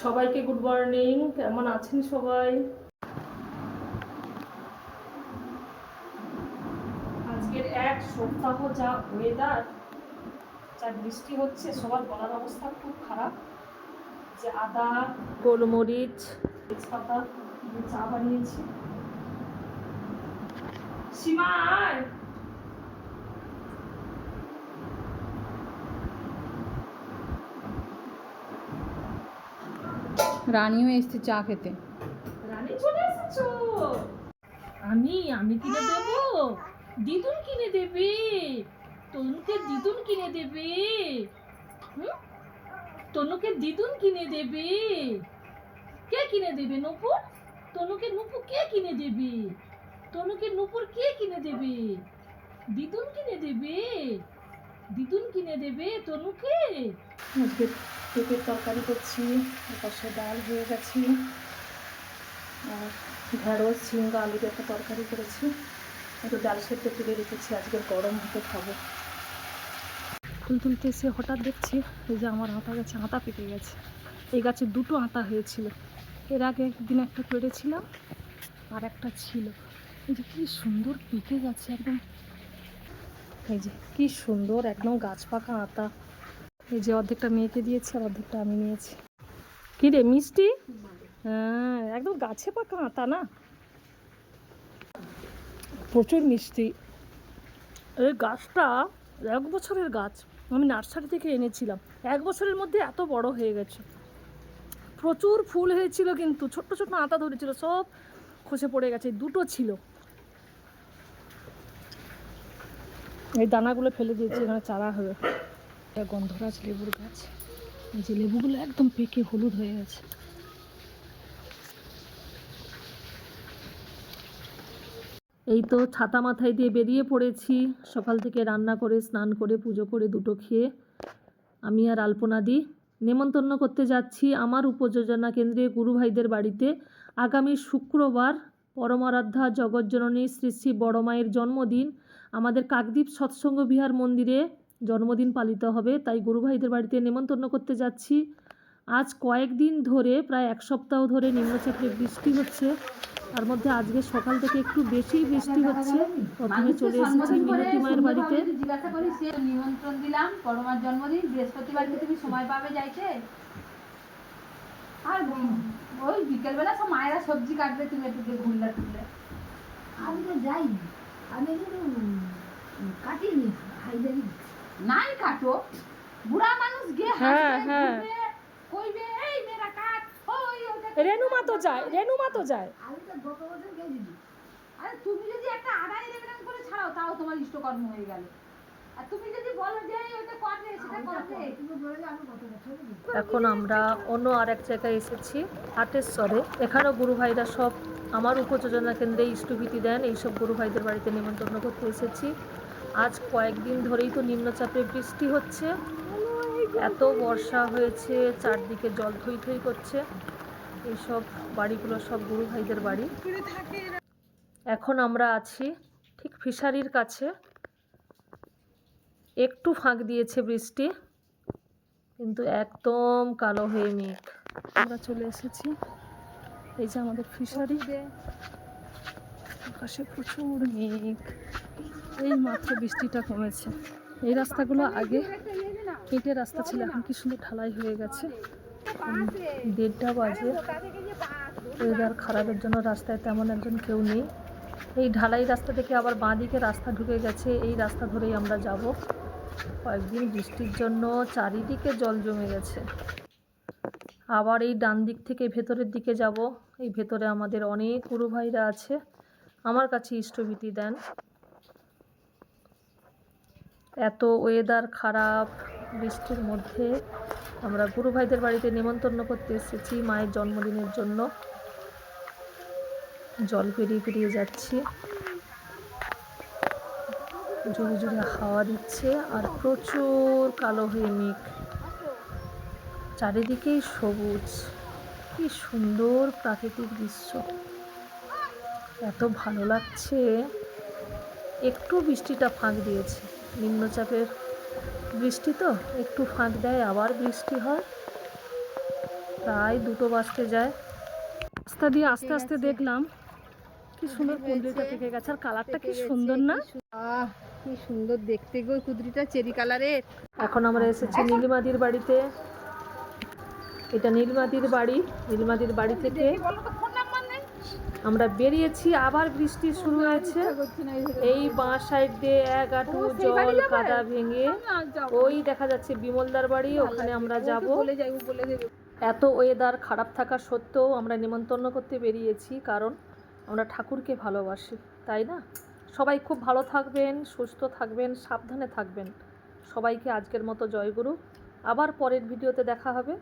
সবাইকে good morning. কেমন আছেন সবাই? আজকের এক সপ্তাহ যা ওয়েদার, যা বৃষ্টি হচ্ছে, সবার গলার অবস্থা খুব খারাপ। যে আদা, গোলমরিচ, তেজপাতা দিয়ে চা বানিয়েছি। সীমা আয়। রানীও এসছে চা খেতে। রানী চলে এসেছো? আমি কিনে দেবো? দিদুন কিনে দেবে? তনুকে দিদুন কিনে দেবে? তনুকে দিদুন কিনে দেবে? কে কিনে দেবে? নূপুর? তনুকে নূপুর কে কিনে দেবে? তনুকে নূপুর কে কিনে দেবে? দিদুন কিনে দেবে? দিদুন কিনে দেবে তনুকে? আজকে পেঁপের তরকারি করছি, পাশে ডাল হয়ে গেছে, আর ঢেঁড়স ঝিঙ্গা আলুর একটা তরকারি করেছি, একটু ডাল সেদ্ধ তুলে রেখেছি, আজকে গরম হতে খাবো। ফুল তুলতে এসে হঠাৎ দেখছি এই যে আমার আতা গাছে আতা পেকে গেছে। এই গাছে দুটো আতা হয়েছিল, এর আগে একদিন একটা পেড়েছিলাম আর একটা ছিল। এই যে কি সুন্দর পেকে গেছে একদম, এই যে কি সুন্দর একদম গাছ পাকা আতা। এই যে অর্ধেকটা মেয়েকে দিয়েছি আর অর্ধেকটা আমি নিয়েছি। কি রে মিষ্টি? হ্যাঁ, একদম গাছে পাকা আতা না, প্রচুর মিষ্টি। এই গাছটা 1 বছরের গাছ, আমি নার্সারি থেকে এনেছিলাম। 1 বছরের মধ্যে এত বড় হয়ে গেছে। প্রচুর ফুল হয়েছিল, কিন্তু ছোট্ট ছোট্ট আতা ধরেছিল, সব খসে পড়ে গেছে। দুটো ছিল, এই দানাগুলো ফেলে দিয়েছি, এখানে চারা হবে। গন্ধরাজ লেবুর গাছ, এই যে লেবুগুলো একদম পেকে হলুদ হয়ে গেছে। এই তো ছাতা মাথায় দিয়ে বেরিয়ে পড়েছি, সকাল থেকে রান্না করে স্নান করে পুজো করে দুটো খেয়ে আমি আর আলপনাদি নেমন্তন্ন করতে যাচ্ছি আমার উপযোজনা কেন্দ্রে গুরু ভাইদের বাড়িতে। আগামী শুক্রবার পরমারাধ্যা জগজ্জননী শ্রী শ্রী বড় মায়ের জন্মদিন। আমাদের কাকদ্বীপ সৎসঙ্গ বিহার মন্দিরে জন্মদিন পালিত হবে, তাই গুরু ভাইদের বাড়িতে নেমন্তন্ন করতে যাচ্ছি। আজ কয়েকদিন ধরে, প্রায় 1 সপ্তাহ ধরে নিম্নচাপে বৃষ্টি হচ্ছে, তার মধ্যে আজকে সকাল থেকে একটু বেশি বৃষ্টি হচ্ছে। প্রথমে চলে এসেছি মিনতি মায়ের বাড়িতে। জিজ্ঞাসা করি, সে নিমন্ত্রণ দিলাম পরমার জন্মদিন, বৃহস্পতিবার কি তুমি সময় পাবে যাইতে? আর ওই বিকেলবেলা সব মায়েরা সবজি কাটবে, তুমি একটু ঘুরলে টুকলে। আমি তো যাই, আমি কিন্তু কাটিনি, নাই কাটো, বুড়া মানুষ গিয়ে কইবে এই মেরা কাট। রেনুমা তো যায়, রেনুমা তো যায়। আমি তো গত বছর গেছি। আরে তুমি যদি একটা আড়াই রেবেন করে ছাড়াও, তাও তোমার ইষ্টকর্ম হয়ে গেল। আর তুমি যদি বলো যে ওইটা করবে, সেটা করবে। তুমি বলে আমি গত বছর গেছি। এখন আমরা অন্য আর এক জায়গায় এসেছি, হাটেশ্বরে। এখানেও গুরু ভাইরা সব আমার উপযোজনা কেন্দ্রে ইষ্টভীতি দেন, এইসব গুরু ভাইদের বাড়িতে নিমন্ত্রণ করতে এসেছি। আজ কয়েকদিন ধরেই তো নিম্নচাপে বৃষ্টি হচ্ছে, এত বর্ষা হয়েছে, চারদিকে জল থই থই করছে। এইসব বাড়িগুলো সব গুরু ভাইদের বাড়ি। এখন আমরা আছি ঠিক ফিশারির কাছে, একটু ফাঁক দিয়েছে বৃষ্টি, কিন্তু একদম কালো হয়ে মেঘ। আমরা চলে এসেছি, এই যে আমাদের ফিশারি, আকাশে প্রচুর মেঘ। এই মাত্র বৃষ্টিটা কমেছে। এই রাস্তাগুলো আগে কেটে রাস্তা ছিল, এখন কি সুন্দর ঢালাই হয়ে গেছে। 1:30 বাজে, ওয়েদার খারাপের জন্য রাস্তায় তেমন একজন কেউ নেই। এই ঢালাই রাস্তা থেকে আবার বাঁ দিকে রাস্তা ঢুকে গেছে, এই রাস্তা ধরেই আমরা যাব। কয়েকদিন বৃষ্টির জন্য চারিদিকে জল জমে গেছে। আবার এই ডান দিক থেকে ভেতরের দিকে যাব। এই ভেতরে আমাদের অনেক গুরু ভাইরা আছে, আমার কাছে ইষ্টভীতি দেন। এত ওয়েদার খারাপ, বৃষ্টির মধ্যে আমরা গুরু ভাইদের বাড়িতে নেমন্তন্ন করতে এসেছি মায়ের জন্মদিনের জন্য। জল পেরিয়ে পেরিয়ে যাচ্ছি, জোরে জোরে হাওয়া দিচ্ছে আর প্রচুর কালো হয়ে মেঘ, চারিদিকেই সবুজ। কি সুন্দর প্রাকৃতিক দৃশ্য, এত ভালো লাগছে। একটু বৃষ্টিটা ফাঁক দিয়েছে, নিম্নচাপের বৃষ্টি তো একটু ফাঁক দেয়, আবার বৃষ্টি হয়। প্রায় 2টো বাজতে যায়। রাস্তা দিয়ে আস্তে আস্তে দেখলাম কি সুন্দর কুঁদরিটা পেকে গেছে, আর কালারটা কি সুন্দর না? কি সুন্দর দেখতে গো কুদরিটা, চেরি কালারের। এখন আমরা এসেছি নীলিমাদির বাড়িতে। এটা নীলিমাদির বাড়ি। নীলিমাদির বাড়ি থেকে বলো তো ফোন নাম্বার নেই। আমরা বেরিয়েছি, আবার বৃষ্টি শুরু হয়েছে। এই বাঁ সাইড দিয়ে এক হাঁটু জল কাদা ভেঙে ওই দেখা যাচ্ছে বিমলদার বাড়ি, ওখানে আমরা যাব। বলে যাই, ও বলে দেবে। এত ওয়েদার খারাপ থাকা সত্ত্বেও আমরা নিমন্ত্রণ করতে বেরিয়েছি, কারণ আমরা ঠাকুরকে ভালোবাসি, তাই না? সবাই খুব ভালো থাকবেন, সুস্থ থাকবেন, সাবধানে থাকবেন। সবাইকে আজকের মতো জয়গুরু। আবার পরের ভিডিওতে দেখা হবে।